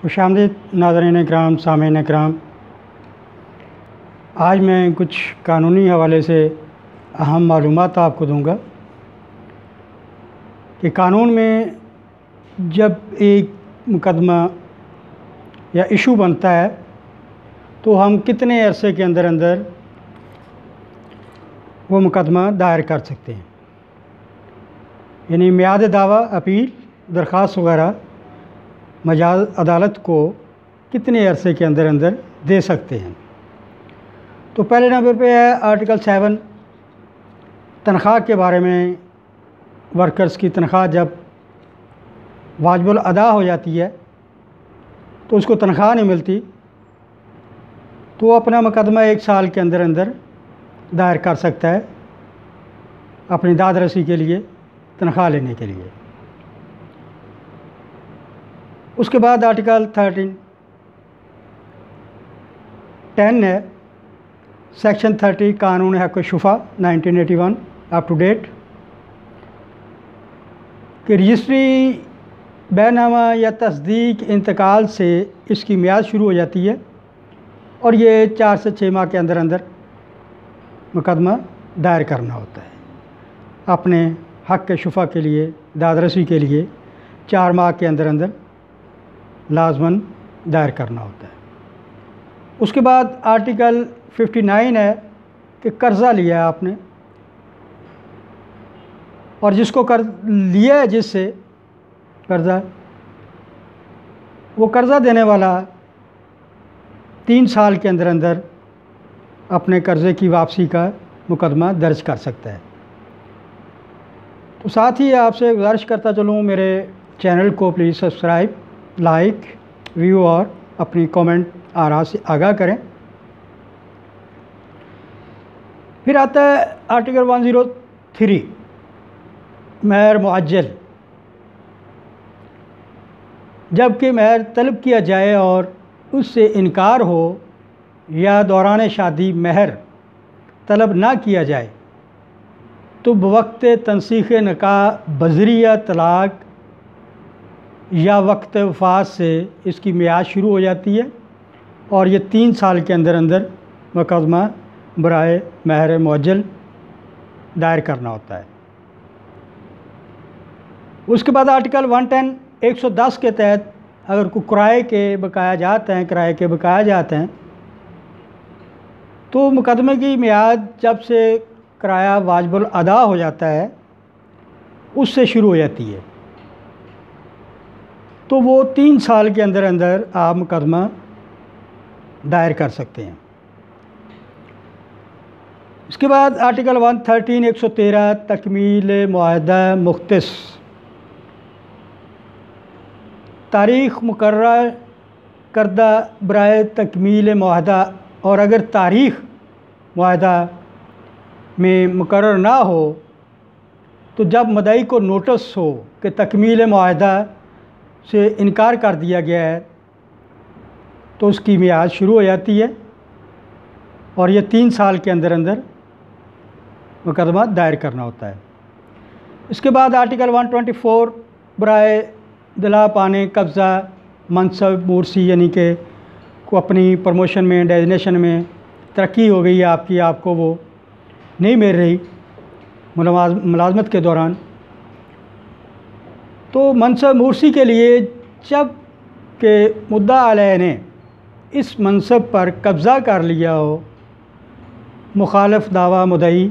खुशामदीद नाज़रीन इकराम, सामीन इकराम। आज मैं कुछ कानूनी हवाले से अहम मालूमात आपको दूंगा कि कानून में जब एक मुकदमा या इशू बनता है तो हम कितने अरसे के अंदर अंदर वो मुकदमा दायर कर सकते हैं, यानी मियाद दावा, अपील, दरख्वास्त वगैरह मजाज अदालत को कितने अरसे के अंदर अंदर दे सकते हैं। तो पहले नंबर पे है आर्टिकल 7, तनख्वाह के बारे में। वर्कर्स की तनख्वाह जब वाजिबुल अदा हो जाती है तो उसको तनख्वाह नहीं मिलती तो वो अपना मुकदमा 1 साल के अंदर अंदर दायर कर सकता है अपनी दाद रसी के लिए, तनख्वाह लेने के लिए। उसके बाद आर्टिकल 10 है, सेक्शन 30 कानून हक़ शुफ़ा 1981 अप टू डेट कि रजिस्ट्री बैनामा या तस्दीक इंतकाल से इसकी मियाद शुरू हो जाती है और ये 4 से 6 माह के अंदर अंदर मुकदमा दायर करना होता है। अपने हक़ शुफ़ा के लिए, दादरसी के लिए 4 माह के अंदर अंदर लाजमन दायर करना होता है। उसके बाद आर्टिकल 59 है कि कर्ज़ा लिया है आपने और जिसको लिया है, जिससे कर्ज़ा, वो कर्ज़ा देने वाला 3 साल के अंदर अंदर अपने कर्ज़े की वापसी का मुकदमा दर्ज कर सकता है। तो साथ ही आपसे गुजारिश करता चलूँ, मेरे चैनल को प्लीज़ सब्सक्राइब, लाइक, व्यू और अपनी कमेंट आरा से आगाह करें। फिर आता है आर्टिकल 103 महर मुअज्जल। जबकि महर तलब किया जाए और उससे इनकार हो या दौरान शादी महर तलब ना किया जाए तो बवक्त तनसीख़ निकाह बज़रिया तलाक या वक्त वफ़ात से इसकी मियाद शुरू हो जाती है और ये 3 साल के अंदर अंदर मुकदमा बराए महर मुअज्जल दायर करना होता है। उसके बाद आर्टिकल 110 के तहत अगर कोई किराए के बकाया जाते हैं तो मुकदमे की मियाद जब से किराया वाजिबुल अदा हो जाता है उससे शुरू हो जाती है, तो वो 3 साल के अंदर अंदर आप मुकदमा दायर कर सकते हैं। इसके बाद आर्टिकल 113 तकमील मुआहदा मुख्तस। तारीख़ मुकर्रर करदा बराए तकमील मुआहदा, और अगर तारीख़ मुआहदा में मुकर्रर ना हो तो जब मुद्दई को नोटिस हो कि तकमील मुआहदा से इनकार कर दिया गया है तो उसकी मियाद शुरू हो जाती है और ये 3 साल के अंदर अंदर मुकदमा दायर करना होता है। इसके बाद आर्टिकल 124 बराए दिला पाने कब्ज़ा मनसब मूर्सी, यानी कि को अपनी प्रमोशन में, डेजिग्नेशन में तरक्की हो गई है आपको वो नहीं मिल रही मुलाजमत के दौरान, तो मनसब मूर्सी के लिए जब के मुद्दा अलैह ने इस मनसब पर कब्ज़ा कर लिया हो, मुखालिफ दावा मुद्दई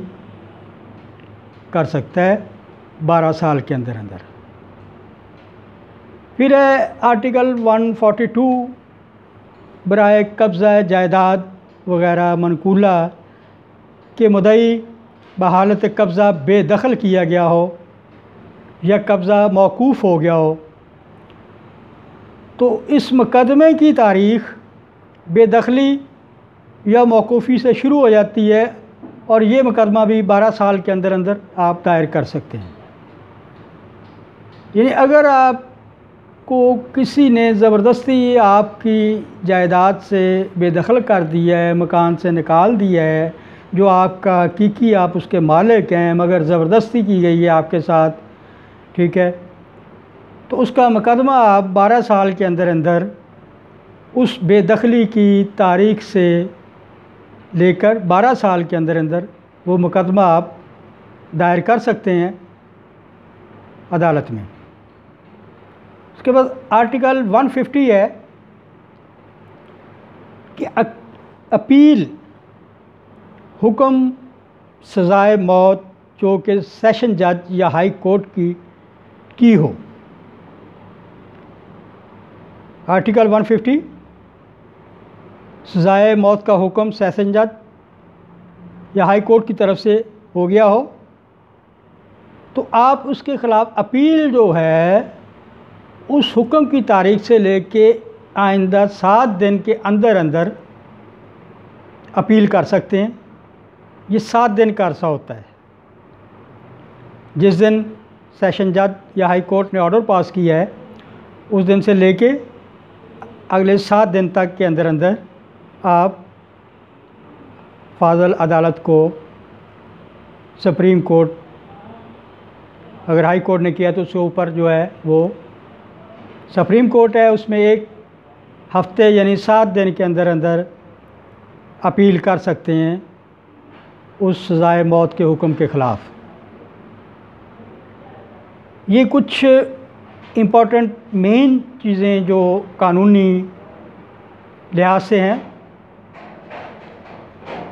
कर सकता है 12 साल के अंदर अंदर। फिर है आर्टिकल 142 बराए कब्ज़ा जायदाद वगैरह मनकूला के मुद्दई बहालत कब्ज़ा बेदखल किया गया हो या कब्ज़ा मौकूफ़ हो गया हो तो इस मुकदमे की तारीख़ बेदखली या मौकूफ़ी से शुरू हो जाती है और ये मुकदमा भी 12 साल के अंदर अंदर आप दायर कर सकते हैं। यानी अगर आपको किसी ने ज़बरदस्ती आपकी जायदाद से बेदखल कर दिया है, मकान से निकाल दिया है, जो आपका हकीकी आप उसके मालिक हैं मगर ज़बरदस्ती की गई है आपके साथ, ठीक है, तो उसका मुकदमा आप 12 साल के अंदर अंदर उस बेदखली की तारीख से लेकर 12 साल के अंदर अंदर वो मुकदमा आप दायर कर सकते हैं अदालत में। उसके बाद आर्टिकल 150 है कि अपील हुक्म सज़ाए मौत जो कि सेशन जज या हाई कोर्ट की हो। आर्टिकल 150 सज़ाए मौत का हुक्म सेशन जज या हाई कोर्ट की तरफ से हो गया हो तो आप उसके ख़िलाफ़ अपील जो है उस हुक्म की तारीख से लेके आइंदा 7 दिन के अंदर अंदर अपील कर सकते हैं। ये 7 दिन का अरसा होता है। जिस दिन सेशन जज या हाई कोर्ट ने ऑर्डर पास किया है उस दिन से लेके अगले 7 दिन तक के अंदर अंदर आप फाजल अदालत को, सुप्रीम कोर्ट, अगर हाई कोर्ट ने किया तो उसके ऊपर जो है वो सुप्रीम कोर्ट है, उसमें 1 हफ्ते यानी 7 दिन के अंदर अंदर अपील कर सकते हैं उस सज़ाए मौत के हुक्म के ख़िलाफ़। ये कुछ इम्पॉर्टेंट मेन चीज़ें जो कानूनी लिहाज से हैं।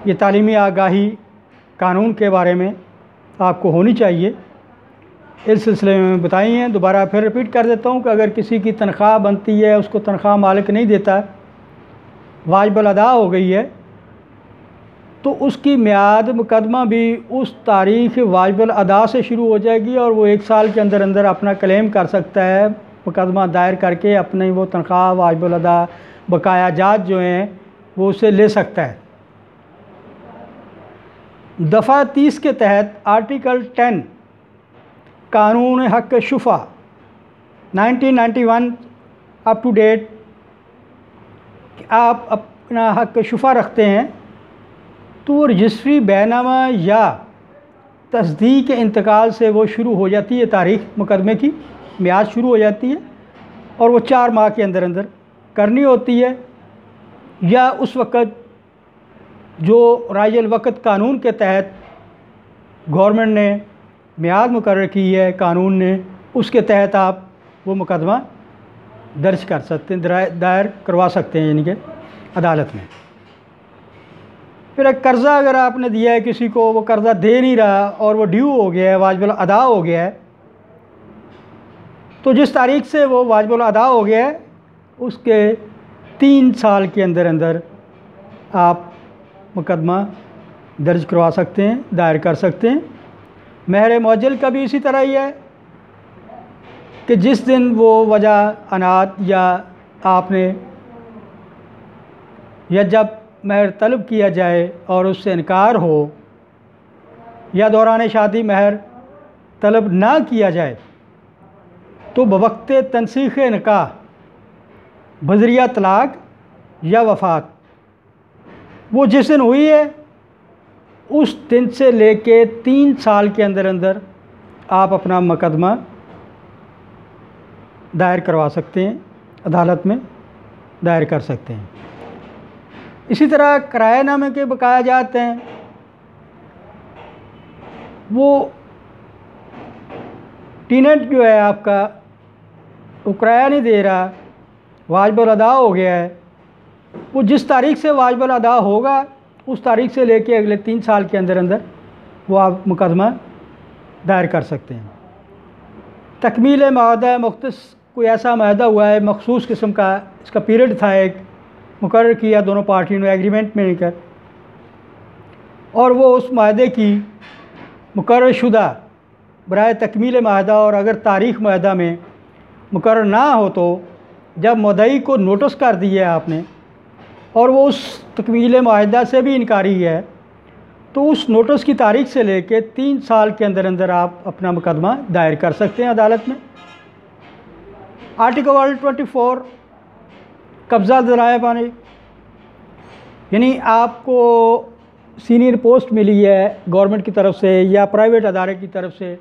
ये तालीमी आगाही कानून के बारे में आपको होनी चाहिए, इस सिलसिले में बताई हैं। दोबारा फिर रिपीट कर देता हूँ कि अगर किसी की तनख्वाह बनती है, उसको तनख्वाह मालिक नहीं देता, वाजिबुल अदा हो गई है, तो उसकी मियाद मुकदमा भी उस तारीख़ वाजिबुल अदा से शुरू हो जाएगी और वो 1 साल के अंदर अंदर अपना क्लेम कर सकता है, मुकदमा दायर करके अपनी वो तनख्वाह वाजिबुल अदा बकाया जात जो हैं वो उसे ले सकता है। दफ़ा 30 के तहत आर्टिकल 10 कानून हक़ शुफ़ा 1991 अप टू डेट, आप अपना हक़ शुफ़ा रखते हैं तो वो रजिस्ट्री बैनामा या तस्दीक इंतकाल से वो शुरू हो जाती है, तारीख़ मुकदमे की मियाद शुरू हो जाती है और वो 4 माह के अंदर अंदर करनी होती है, या उस वक़्त जो राइजल वक़्त कानून के तहत गवर्नमेंट ने मियाद मुकर्रर की है कानून ने, उसके तहत आप वो मुकदमा दर्ज कर सकते हैं, दायर करवा सकते हैं यानी कि अदालत में। फिर एक कर्ज़ा अगर आपने दिया है किसी को, वो कर्ज़ा दे नहीं रहा और वो ड्यू हो गया है, वाजिबुल अदा हो गया है, तो जिस तारीख़ से वो वाजिबुल अदा हो गया है उसके 3 साल के अंदर अंदर आप मुकदमा दर्ज करवा सकते हैं, दायर कर सकते हैं। महर मुअज्जल का भी इसी तरह ही है कि जिस दिन वो वजह अनाथ या आपने या जब महर तलब किया जाए और उससे इनकार हो या दौरान शादी महर तलब ना किया जाए तो बवक्त तनसीख़ निकाह, बज़रिया तलाक या वफ़ात, वो जिस दिन हुई है उस दिन से लेके 3 साल के अंदर अंदर आप अपना मुकदमा दायर करवा सकते हैं, अदालत में दायर कर सकते हैं। इसी तरह किरायानामे के बकाया जाते हैं, वो टीनेंट जो है आपका वो किराया नहीं दे रहा, वाजिबुल अदा हो गया है, वो जिस तारीख़ से वाजिबुल अदा होगा उस तारीख़ से लेके अगले 3 साल के अंदर अंदर वो आप मुकदमा दायर कर सकते हैं। तकमील माहदा मुख्तस कोई ऐसा माहदा हुआ है मखसूस किस्म का, इसका पीरियड था एक मुकर्रर किया दोनों पार्टियों ने एग्रीमेंट में लेकर, और वो उस माहदे की मुकर्रर शुदा बराए तकमील माहदा, और अगर तारीख़ माहदा में मुकर्रर ना हो तो जब मुद्दई को नोटिस कर दिया है आपने और वो उस तकमील माहदा से भी इनकारी है तो उस नोटिस की तारीख़ से लेके 3 साल के अंदर अंदर आप अपना मुकदमा दायर कर सकते हैं अदालत में। आर्टिकल 24 कब्ज़ा ज़राए पानी, यानी आपको सीनियर पोस्ट मिली है गवर्नमेंट की तरफ से या प्राइवेट अदारे की तरफ से,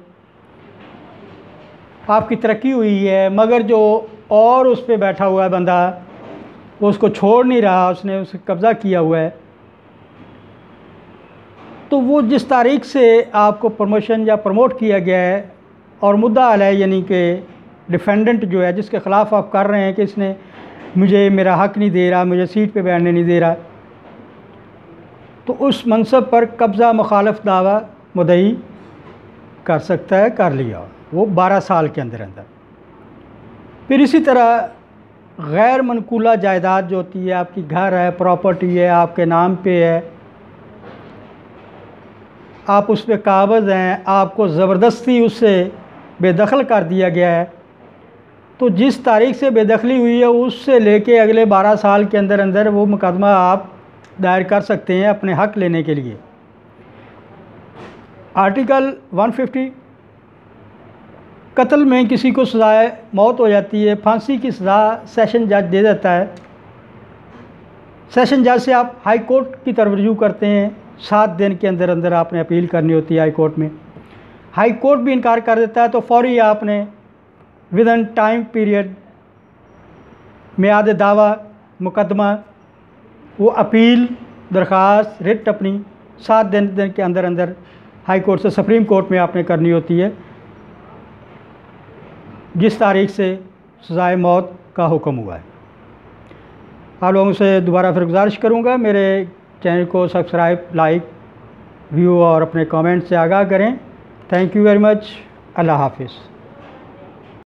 आपकी तरक्की हुई है, मगर जो और उस पर बैठा हुआ है बंदा वो उसको छोड़ नहीं रहा, उसने उस कब्ज़ा किया हुआ है, तो वो जिस तारीख से आपको प्रमोशन या प्रमोट किया गया है और मुद्दा अलैह यानी कि डिफेंडेंट जो है जिसके ख़िलाफ़ आप कर रहे हैं कि इसने मुझे मेरा हक़ नहीं दे रहा, मुझे सीट पे बैठने नहीं दे रहा, तो उस मनसब पर कब्ज़ा मुखालफ दावा मुद्दई कर सकता है, कर लिया वो 12 साल के अंदर अंदर। फिर इसी तरह गैर मनकूला जायदाद जो होती है, आपकी घर है, प्रॉपर्टी है, आपके नाम पे है, आप उस पर काबज़ हैं, आपको ज़बरदस्ती उससे बेदखल कर दिया गया है, तो जिस तारीख से बेदखली हुई है उससे लेके अगले 12 साल के अंदर अंदर वो मुकदमा आप दायर कर सकते हैं अपने हक़ लेने के लिए। आर्टिकल 150, कत्ल में किसी को सज़ाए मौत हो जाती है, फांसी की सज़ा सेशन जज दे देता है। सेशन जज से आप हाई कोर्ट की तरफ रुजू करते हैं, 7 दिन के अंदर अंदर आपने अपील करनी होती है हाई कोर्ट में। हाई कोर्ट भी इनकार कर देता है तो फौरी आपने विद इन टाइम पीरियड मियाद दावा मुकदमा वो अपील दरख्वास्त रिट अपनी 7 दिन के अंदर अंदर हाई कोर्ट से सुप्रीम कोर्ट में आपने करनी होती है, जिस तारीख से सज़ाए मौत का हुक्म हुआ है। आप लोगों से दोबारा फिर गुजारिश करूँगा, मेरे चैनल को सब्सक्राइब, लाइक, व्यू और अपने कमेंट से आगाह करें। Thank you very much. अल्लाह हाफिज़।